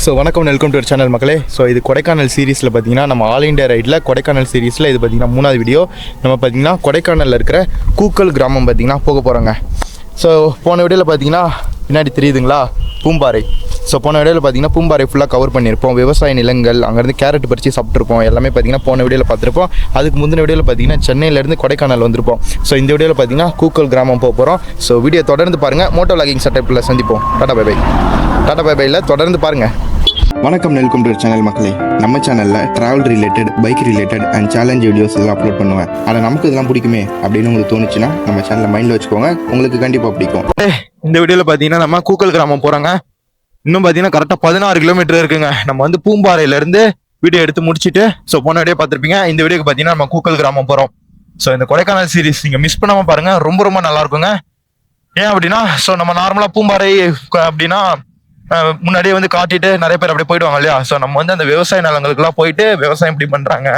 So வணக்கம், welcome to ஒரு channel மக்களே. ஸோ இது கொடைக்கானல் சீரீஸில் பார்த்தீங்கன்னா நம்ம ஆல் இண்டியா ரைடில் கொடைக்கானல் சீரீஸில் இது பார்த்தீங்கன்னா 3வது வீடியோ. நம்ம பார்த்தீங்கன்னா கொடைக்கானலில் இருக்கிற கூக்கல் கிராமம் பார்த்தீங்கன்னா போக போகிறோங்க. ஸோ போன வீடியோவில் பார்த்தீங்கன்னா பின்னாடி தெரியுதுங்களா பூம்பாறை. ஸோ போன வீடியோவில் பார்த்தீங்கன்னா பூம்பாறை ஃபுல்லாக கவர் பண்ணியிருப்போம். விவசாய நிலங்கள், அங்கேருந்து கேரட் பறித்து சாப்பிட்ருப்போம். எல்லாமே பார்த்தீங்கன்னா போன வீடியோவில் பார்த்துருப்போம். அதுக்கு முந்தின வீடியோவில் பார்த்தீங்கன்னா சென்னையிலேருந்து கொடைக்கானல் வந்திருப்போம். ஸோ இந்த வீடியோவில் பார்த்தீங்கன்னா கூக்கல் கிராமம் போக போகிறோம். ஸோ வீடியோ தொடர்ந்து பாருங்கள். மோட்டோ விளாகிங் செட்டப்பில் சந்திப்போம். Tata bye bye. Tata bye பையில் தொடர்ந்து பாருங்கள். வணக்கம், வெல்கம் டு சேனல் மக்களே. நம்ம சேனலில் travel related, bike related and challenge videos எல்லாம் அப்லோட் பண்ணுவேன். ஆனால் நமக்கு இதெல்லாம் பிடிக்குமே அப்படின்னு உங்களுக்கு தோணுச்சுன்னா நம்ம சேனலில் மைண்டில் வச்சுக்கோங்க, உங்களுக்கு கண்டிப்பாக பிடிக்கும். இந்த வீடியோவில் பார்த்தீங்கன்னா நம்ம கூக்கல் கிராமம் போகிறாங்க. இன்னும் பார்த்தீங்கன்னா கரெக்டாக 16 கிலோமீட்டர் இருக்குங்க. நம்ம வந்து பூம்பாறையிலேருந்து வீடியோ எடுத்து முடிச்சுட்டு, ஸோ போன வீடியோ பார்த்துருப்பீங்க. இந்த வீடியோக்கு பார்த்தீங்கன்னா நம்ம கூக்கல் கிராமம் போகிறோம். ஸோ இந்த கொடைக்கானல் சீரிஸ் நீங்கள் மிஸ் பண்ணாமல் பாருங்கள், ரொம்ப ரொம்ப நல்லா இருக்குங்க. ஏன் அப்படின்னா, ஸோ நம்ம நார்மலாக பூம்பாறை அப்படின்னா முன்னாடியே வந்து காட்டிட்டு நிறைய பேர் அப்படியே போயிடுவாங்க இல்லையா. ஸோ நம்ம வந்து அந்த விவசாய நிலங்களுக்குலாம் போயிட்டு விவசாயம் எப்படி பண்றாங்க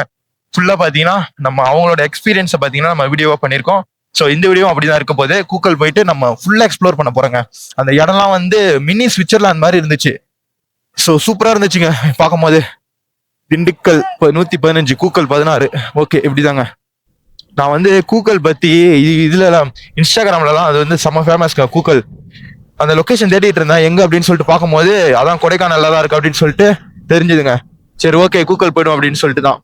ஃபுல்லா பாத்தீங்கன்னா நம்ம அவங்களோட எக்ஸ்பீரியன்ஸை பாத்தீங்கன்னா நம்ம வீடியோவா பண்ணியிருக்கோம். ஸோ இந்த வீடியோ அப்படிதான் இருக்க போது. கூக்கல் போயிட்டு நம்ம ஃபுல்லா எக்ஸ்ப்ளோர் பண்ண போறோங்க. அந்த இடம்லாம் வந்து மினி ஸ்விட்சர்லாந்து மாதிரி இருந்துச்சு. ஸோ சூப்பரா இருந்துச்சுங்க பார்க்கும் போது. திண்டுக்கல் 115, கூக்கல் 16. ஓகே, இப்படிதாங்க. நான் வந்து கூக்கல் பத்தி இதுலலாம் இன்ஸ்டாகிராம்லலாம் அது வந்து செம்ம ஃபேமஸ்ங்க கூக்கல். அந்த லொகேஷன் தேடிட்டு இருந்தேன் எங்க அப்படின்னு சொல்லிட்டு பார்க்கும்போது அதான் கொடைக்கானல்ல தான் இருக்கு அப்படின்னு சொல்லிட்டு தெரிஞ்சுதுங்க. சரி, ஓகே, கூக்கல் போயிடும் அப்படின்னு சொல்லிட்டு தான்.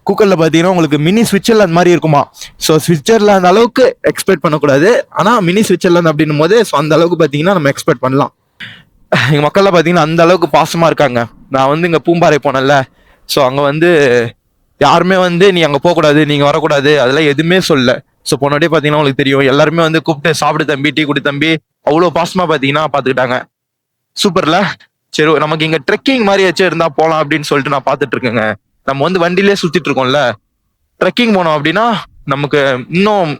கூக்கல்ல பாத்தீங்கன்னா உங்களுக்கு மினி ஸ்விட்சர்லாந்து மாதிரி இருக்குமா. ஸோ ஸ்விட்சர்லாந்து அளவுக்கு எக்ஸ்பெக்ட் பண்ணக்கூடாது, ஆனா மினி ஸ்விட்சர்லாந்து அப்படின்னும் போது ஸோ அந்த அளவுக்கு பாத்தீங்கன்னா நம்ம எக்ஸ்பெக்ட் பண்ணலாம். எங்க மக்கள்லாம் பாத்தீங்கன்னா அந்த அளவுக்கு பாசமா இருக்காங்க. நான் வந்து இங்க பூம்பாறை போனேன்ல, ஸோ அங்க வந்து யாருமே வந்து நீ அங்க போகக்கூடாது, நீங்க வரக்கூடாது, அதெல்லாம் எதுவுமே சொல்ல. ஸோ போனோடே பாத்தீங்கன்னா உங்களுக்கு தெரியும், எல்லாருமே வந்து கூப்பிட்டு சாப்பிடு தம்பி, டீ குடி தம்பி, அவ்வளோ பாசமா பாத்தீங்கன்னா பாத்துக்கிட்டாங்க. சூப்பர்ல. சரி, நமக்கு இங்க ட்ரெக்கிங் மாதிரி ஏச்சும் இருந்தா போலாம் அப்படின்னு சொல்லிட்டு நான் பாத்துட்டு இருக்கேங்க. நம்ம வந்து வண்டியிலே சுத்திட்டு இருக்கோம்ல, ட்ரெக்கிங் போனோம் அப்படின்னா நமக்கு இன்னும்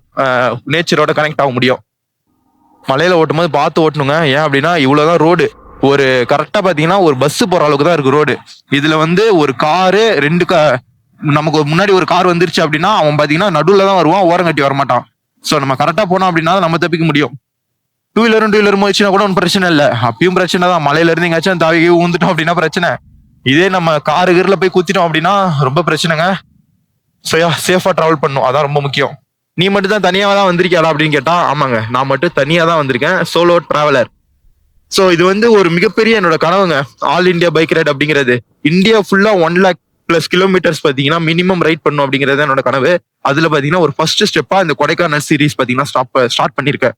நேச்சரோட கனெக்ட் ஆக முடியும். மலையில ஓட்டும் போது பார்த்து ஓட்டணுங்க. ஏன் அப்படின்னா இவ்வளவுதான் ரோடு. ஒரு கரெக்டா பாத்தீங்கன்னா ஒரு பஸ் போற அளவுக்கு தான் இருக்கு ரோடு. இதுல வந்து ஒரு காரு நமக்கு முன்னாடி ஒரு கார் வந்துருச்சு அப்படின்னா அவன் பாத்தீங்கன்னா நடுவுல தான் வருவான், ஓரம் கட்டி வரமாட்டான். ஸோ நம்ம கரெக்டா போனோம் அப்படின்னா நம்ம தப்பிக்க முடியும். டூ வீலரும் போயிடுச்சுன்னா கூட ஒன்றும் பிரச்சனை இல்லை, அப்பயும் பிரச்சனை தான். மலையில இருந்து எங்காச்சும் தாவி ஊந்துட்டோம் அப்படின்னா பிரச்சனை. இதே நம்ம காருல போய் குத்திட்டோம் அப்படின்னா ரொம்ப பிரச்சனைங்க. சேஃபா டிராவல் பண்ணும், அதான் ரொம்ப முக்கியம். நீ மட்டும் தான் தனியாக தான் வந்திருக்கியா அப்படின்னு கேட்டா, ஆமாங்க, நான் மட்டும் தனியா தான் வந்திருக்கேன், சோலோ டிராவலர். ஸோ இது வந்து ஒரு மிகப்பெரிய என்னோட கனவுங்க, ஆல் இண்டியா பைக் ரைட் அப்படிங்கிறது. இந்தியா ஃபுல்லா 1,00,000+ கிலோமீட்டர்ஸ் பாத்தீங்கன்னா மினிமம் ரைட் பண்ணும் அப்படிங்கிறது என்னோட கனவு. அதுல பாத்தீங்கன்னா ஒரு ஃபர்ஸ்ட் ஸ்டெப்பா இந்த கொடைக்கானல் சீரீஸ் பாத்தீங்கன்னா ஸ்டார்ட் பண்ணிருக்கேன்.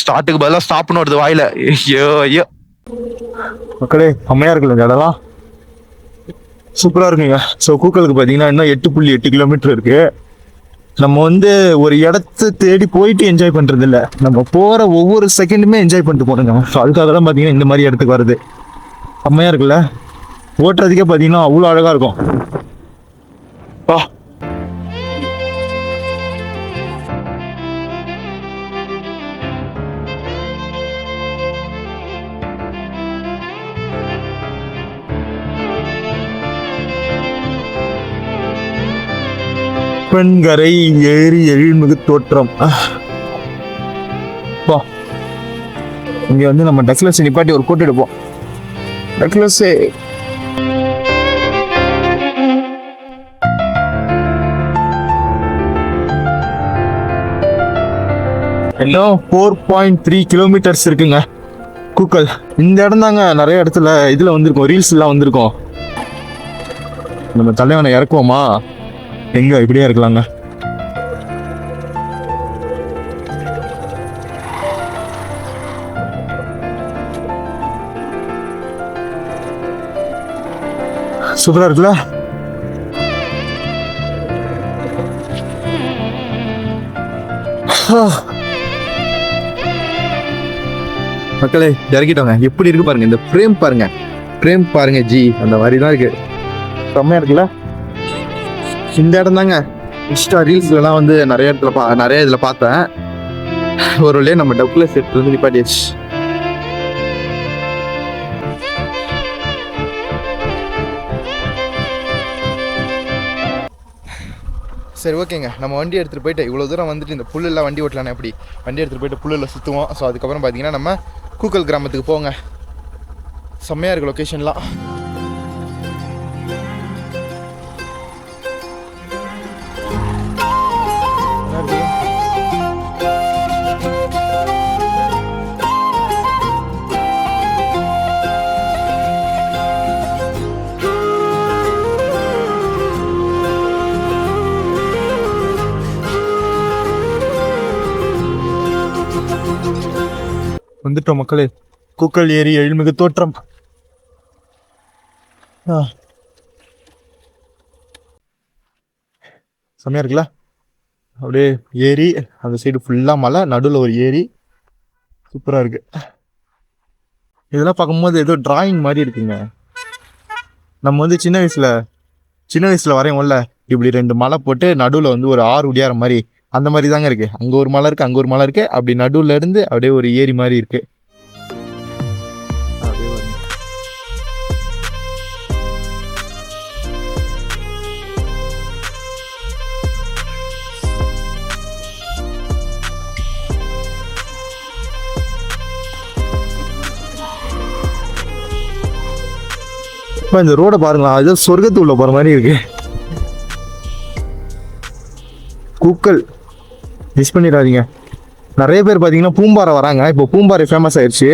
ஸ்டார்ட்டுக்கு பதிலாக ஸ்டாப்னு வருது வாயில. ஐயோ மக்களே, செம்மையா இருக்குல்ல இடம்லாம், சூப்பரா இருக்குங்க. ஸோ கூக்கலுக்கு பார்த்தீங்கன்னா இன்னும் 8.8 கிலோமீட்டர் இருக்கு. நம்ம வந்து ஒரு இடத்த தேடி போயிட்டு என்ஜாய் பண்றது இல்லை, நம்ம போற ஒவ்வொரு செகண்டுமே என்ஜாய் பண்ணிட்டு போறோங்க. ஸோ அதுக்காக தான் பார்த்தீங்கன்னா இந்த மாதிரி இடத்துக்கு வருது. செம்மையா இருக்குல்ல, ஓட்டுறதுக்கே பார்த்தீங்கன்னா அவ்வளோ அழகா இருக்கும். பா பெண்கரை ஏரி எழில்மிகு தோற்றம். இங்க வந்து நம்ம டக்லஸ் நிப்பாட்டி ஒரு போட்டோ எடுப்போம். டக்லஸ் இன்னும் 4.3 கிலோமீட்டர்ஸ் இருக்குங்க கூக்கல். இந்த இடம் தாங்க நிறைய இடத்துல இதுல வந்திருக்கோம், ரீல்ஸ் எல்லாம் வந்திருக்கோம். நம்ம தலைவனை இறக்குவோமா? எங்க இப்படியே இருக்கலாங்க. சூப்பரா இருக்குல்ல. மக்களே இறக்கிட்டோங்க. எப்படி இருக்கு பாருங்க, இந்த ஃப்ரேம் பாருங்க, ஃப்ரேம் பாருங்க ஜி, அந்த மாதிரி தான் இருக்கு. செம்மையா இருக்குல்ல. இந்த இடம் தாங்க இன்ஸ்டா ரீல்ஸ்லாம் வந்து நிறைய இதுல பார்த்தேன். ஒரு வழியா நம்ம டக்லஸ் எடுத்து வந்து நிப்பாட்டியாச்சு. சரி ஓகேங்க, நம்ம வண்டி எடுத்துகிட்டு போயிட்டு இவ்வளோ தூரம் வந்துட்டு இந்த புல்லெல்லாம் வண்டி ஓட்டலானே எப்படி வண்டி எடுத்துகிட்டு போயிட்டு புல்லில் சுற்றுவோம். ஸோ அதுக்கப்புறம் பார்த்தீங்கன்னா நம்ம கூக்கல் கிராமத்துக்கு போங்க. செம்மையாக இருக்குது லொக்கேஷன்லாம். வந்துட்டோம் மக்களே, கூக்கல் ஏரி எழில்மிகு தோற்றம். செம்மையா இருக்குல்ல? அப்படியே ஏரி, அந்த சைடு ஃபுல்லா மலை, நடுவில் ஒரு ஏரி, சூப்பரா இருக்கு. இதெல்லாம் பார்க்கும்போது ஏதோ டிராயிங் மாதிரி இருக்குங்க. நம்ம வந்து சின்ன வயசுல வரையும்ல, இப்படி 2 மலை போட்டு நடுவில் வந்து ஒரு ஆறு உடியார மாதிரி, அந்த மாதிரி தாங்க இருக்கு. அங்க ஒரு மலை இருக்கு, அங்க ஒரு மலை இருக்கு, அப்படி நடுவுல இருந்து அப்படியே ஒரு ஏரி மாதிரி இருக்கு. இந்த ரோட பாருங்களா, அது சொர்க்கத்துக்குள்ள போற மாதிரி இருக்கு. கூக்கல் மிஸ் பண்ணிடாதீங்க. நிறைய பேர் பார்த்தீங்கன்னா பூம்பாறை வராங்க. இப்போ பூம்பாறை ஃபேமஸ் ஆயிடுச்சு.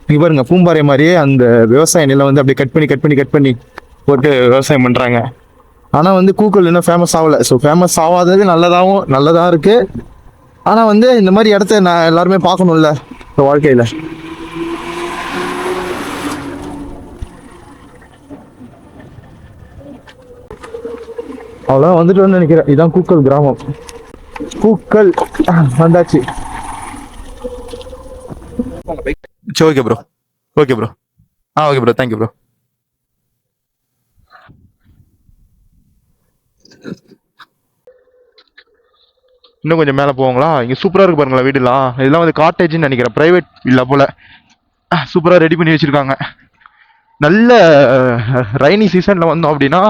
நீங்க பாருங்க, பூம்பாறை மாதிரியே அந்த விவசாய நிலம் வந்து அப்படியே கட் பண்ணி போட்டு விவசாயம் பண்றாங்க. ஆனால் வந்து கூக்கல் இன்னும் ஃபேமஸ் ஆகலை. ஸோ ஃபேமஸ் ஆகாதது நல்லதாக இருக்கு. ஆனால் வந்து இந்த மாதிரி இடத்த நான் எல்லாருமே பார்க்கணும்ல இந்த வாழ்க்கையில். அவ்வளோதான், வந்துட்டு வந்து நினைக்கிறேன். இதுதான் கூக்கல் கிராமம். கூக்கல் வந்தாச்சு. சரி, okay bro. Okay bro. Okay bro, thank you bro. இன்னும் கொஞ்சம் மேலே போவாங்களா? இங்கே சூப்பராக இருக்கு பாருங்களா வீடுலாம். இதெல்லாம் வந்து காட்டேஜ்னு நினைக்கிறேன், ப்ரைவேட் இல்லை போல. சூப்பராக ரெடி பண்ணி வச்சிருக்காங்க. நல்ல ரைனி சீசனில் வந்தோம் அப்படின்னா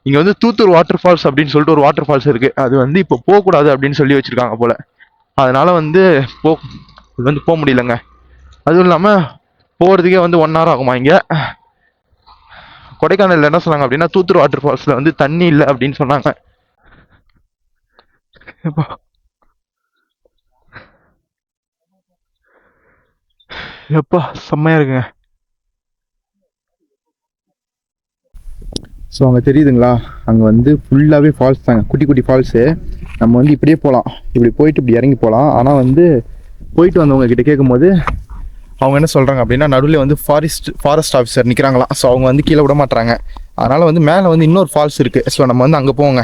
இங்கே வந்து தூத்தூர் வாட்டர் ஃபால்ஸ் அப்படின்னு சொல்லிட்டு ஒரு வாட்டர் ஃபால்ஸ் இருக்குது. அது வந்து இப்போ போகக்கூடாது அப்படின்னு சொல்லி வச்சுருக்காங்க போல். அதனால் வந்து போக முடியலங்க. அதுவும் இல்லாமல் போகிறதுக்கே வந்து 1 hour ஆகுமா. இங்கே கொடைக்கானலில் என்ன சொன்னாங்க அப்படின்னா, தூத்தூர் வாட்டர் ஃபால்ஸில் வந்து தண்ணி இல்லை அப்படின்னு சொன்னாங்க. எப்பா செம்மையாக இருக்குங்க. ஸோ அங்கே தெரியுதுங்களா, அங்கே வந்து ஃபுல்லாகவே ஃபால்ஸ் தாங்க, குட்டி குட்டி ஃபால்ஸு. நம்ம வந்து இப்படியே போகலாம், இப்படி போயிட்டு இப்படி இறங்கி போகலாம். ஆனால் வந்து போயிட்டு வந்தவங்க கிட்ட கேட்கும்போது அவங்க என்ன சொல்கிறாங்க அப்படின்னா, நடுவில் வந்து ஃபாரஸ்ட் ஆஃபீஸர் நிற்கிறாங்களாம். ஸோ அவங்க வந்து கீழே விட மாட்டாங்க. அதனால் வந்து மேலே வந்து இன்னொரு ஃபால்ஸ் இருக்குது. ஸோ நம்ம வந்து அங்கே போவோங்க.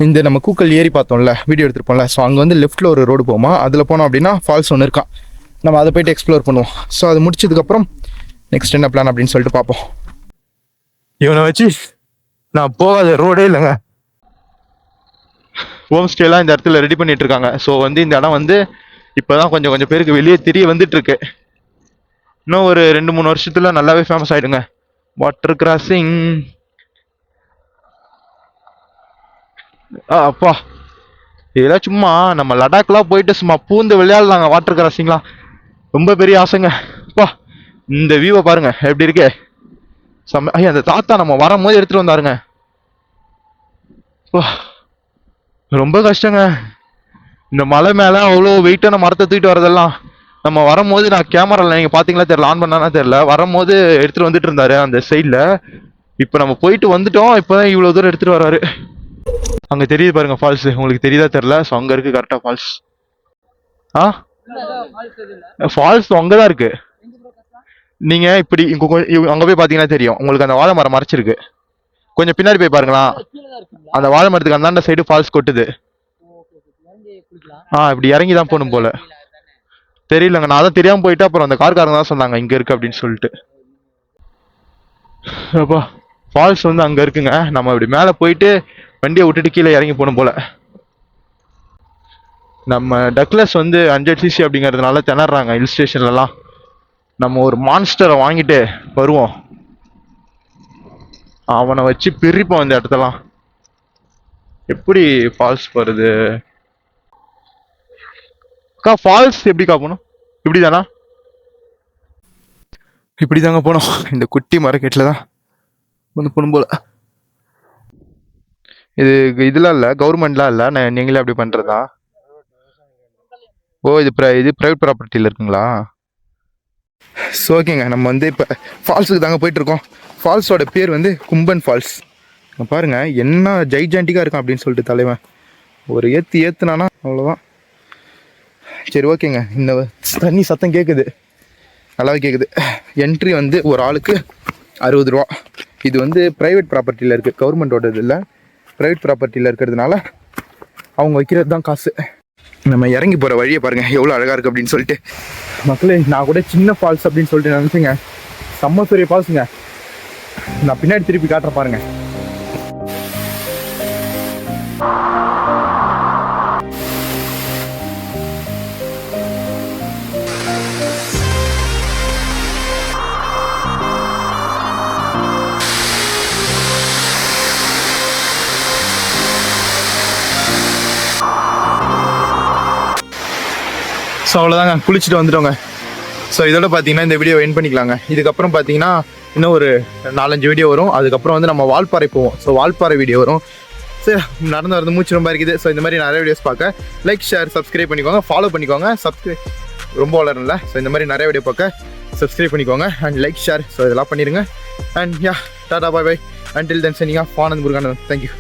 இந்த நம்ம கூக்கல் ஏரி பார்த்தோம்ல, வீடியோ எடுத்துருப்போம்ல. ஸோ அங்கே வந்து லெஃப்ட்டில் ஒரு ரோடு போகுமா, அதில் போனோம் அப்படின்னா ஃபால்ஸ் ஒன்று இருக்கான். நம்ம அதை போய்ட்டு எக்ஸ்ப்ளோர் பண்ணுவோம். ஸோ அது முடிச்சதுக்கப்புறம் நெக்ஸ்ட் என்ன பிளான் அப்படின்னு சொல்லிட்டு பார்ப்போம். இவனை வச்சு நான் போகாத ரோடே இல்லைங்க. ஹோம் ஸ்டேலாம் இந்த இடத்துல ரெடி பண்ணிட்டு இருக்காங்க. ஸோ வந்து இந்த இடம் வந்து இப்போதான் கொஞ்சம் பேருக்கு வெளியே தெரிய வந்துட்டு இருக்கு. இன்னும் ஒரு 2-3 வருஷத்துல நல்லாவே ஃபேமஸ் ஆயிடுங்க. Water crossing. அப்பா, இதெல்லாம் சும்மா நம்ம லடாக்லாம் போயிட்டு சும்மா பூந்து விளையாடலாங்க. வாட்டர் கிராசிங்லாம் ரொம்ப பெரிய ஆசைங்க. அப்பா, இந்த வியூவை பாருங்க எப்படி இருக்கு. ஐயா, அந்த தாத்தா நம்ம வரும்போது எடுத்துட்டு வந்தாருங்க. ரொம்ப கஷ்டங்க. இந்த மலை மேல அவ்வளோ வெயிட்டான மரத்தை தூக்கிட்டு வரதெல்லாம். நம்ம வரும்போது நான் கேமரால நீங்க பாத்தீங்களா தெரியல, ஆன் பண்ணானா தெரியல, வரும்போது எடுத்துட்டு வந்துட்டு இருந்தாரு அந்த சைட்ல. இப்ப நம்ம போயிட்டு வந்துட்டோம், இப்பதான் இவ்வளவு தூரம் எடுத்துட்டு வராரு. அங்க தெரியுது பாருங்க ஃபால்ஸ், உங்களுக்கு தெரியுதா தெரியல. ஸோ அங்க இருக்கு கரெக்டா ஃபால்ஸ். ஃபால்ஸ் அங்கதான் இருக்கு. நீங்க இப்படி அங்க போய் பாத்தீங்கன்னா தெரியும் உங்களுக்கு. அந்த வாழை மரம் மறைச்சிருக்கு. கொஞ்சம் பின்னாடி போய் பாருங்களா, அந்த வாழை மரத்துக்கு அந்த சைடு ஃபால்ஸ் கொட்டுது. இப்படி இறங்கி தான் போகணும் போல. தெரியலங்க, நான் தான் தெரியாம போயிட்டு அப்புறம் அந்த கார்காரங்க தான் சொன்னாங்க இங்க இருக்கு அப்படின்னு சொல்லிட்டு. அப்பா, ஃபால்ஸ் வந்து அங்க இருக்குங்க. நம்ம இப்படி மேல போயிட்டு வண்டியை விட்டுட்டு கீழே இறங்கி போகணும் போல. நம்ம டக்ளஸ் வந்து 100cc அப்படிங்கிறதுனால திணறாங்க ஹில் ஸ்டேஷன்லலாம். நம்ம ஒரு மான்ஸ்டரை வாங்கிட்டு வருவோம், அவனை வச்சு பிரிப்போம் இந்த இடத்தெல்லாம். எப்படி ஃபால்ஸ் வருது அக்கா? ஃபால்ஸ் எப்படிக்கா போகணும்? இப்படிதானா? இப்படி தாங்க போனோம். இந்த குட்டி மார்க்கெட்டில் தான் வந்து போகணும் போல. இது இதெல்லாம் இல்லை, கவர்மெண்ட்லாம் இல்லை, நான் நீங்களே அப்படி பண்ணுறதா? ஓ, இது ப்ரைவேட் ப்ராப்பர்ட்டியில் இருக்குங்களா? ஸோ ஓகேங்க, நம்ம வந்து இப்போ ஃபால்ஸுக்கு தாங்க போயிட்டுருக்கோம். ஃபால்ஸோட பேர் வந்து கும்பன் ஃபால்ஸ். பாருங்கள் என்ன ஜைஜாண்டிக்காக இருக்கும் அப்படின்னு சொல்லிட்டு தலைவன் ஒரு ஏற்றுனானா அவ்வளோதான். சரி ஓகேங்க, இந்த தண்ணி சத்தம் கேட்குது, நல்லாவே கேட்குது. என்ட்ரி வந்து ஒரு ஆளுக்கு 60 ரூபா. இது வந்து ப்ரைவேட் ப்ராப்பர்ட்டியில் இருக்குது, கவர்மெண்ட்டோட இது இல்லை, ப்ரைவேட் ப்ராப்பர்ட்டியில் இருக்கிறதுனால அவங்க வைக்கிறது தான் காசு. நம்ம இறங்கி போகிற வழியை பாருங்கள் எவ்வளோ அழகாக இருக்குது அப்படின்னு சொல்லிட்டு. மக்களே, நான் கூட சின்ன ஃபால்ஸ் அப்படின்னு சொல்லிட்டு நினச்சிங்க, செம்ம பெரிய ஃபால்ஸுங்க. நான் பின்னாடி திருப்பி காட்டுற பாருங்க. ஸோ அவ்வளோதாங்க, குளிச்சுட்டு வந்துட்டோங்க. ஸோ இதோட பார்த்தீங்கன்னா இந்த வீடியோ எண்ட் பண்ணிக்கலாங்க. இதுக்கப்புறம் பார்த்தீங்கன்னா இன்னும் ஒரு 4-5 வீடியோ வரும். அதுக்கப்புறம் வந்து நம்ம வால்பாறை போவோம். ஸோ வால்பாறை வீடியோ வரும். சரி, நடந்து வரது மூச்சு ரொம்ப இருக்குது. ஸோ இந்த மாதிரி நிறைய வீடியோஸ் பார்க்க லைக், ஷேர், சப்ஸ்கிரைப் பண்ணிக்கோங்க, ஃபாலோ பண்ணிக்கோங்க. ரொம்ப வளரல. ஸோ இந்த மாதிரி நிறைய வீடியோ பார்க்க சப்ஸ்கிரைப் பண்ணிக்கோங்க அண்ட் லைக், ஷேர். ஸோ இதெல்லாம் பண்ணிடுங்க. And yeah, Tata, bye bye. Until then, signing off, Anand Murugananthan. Thank you.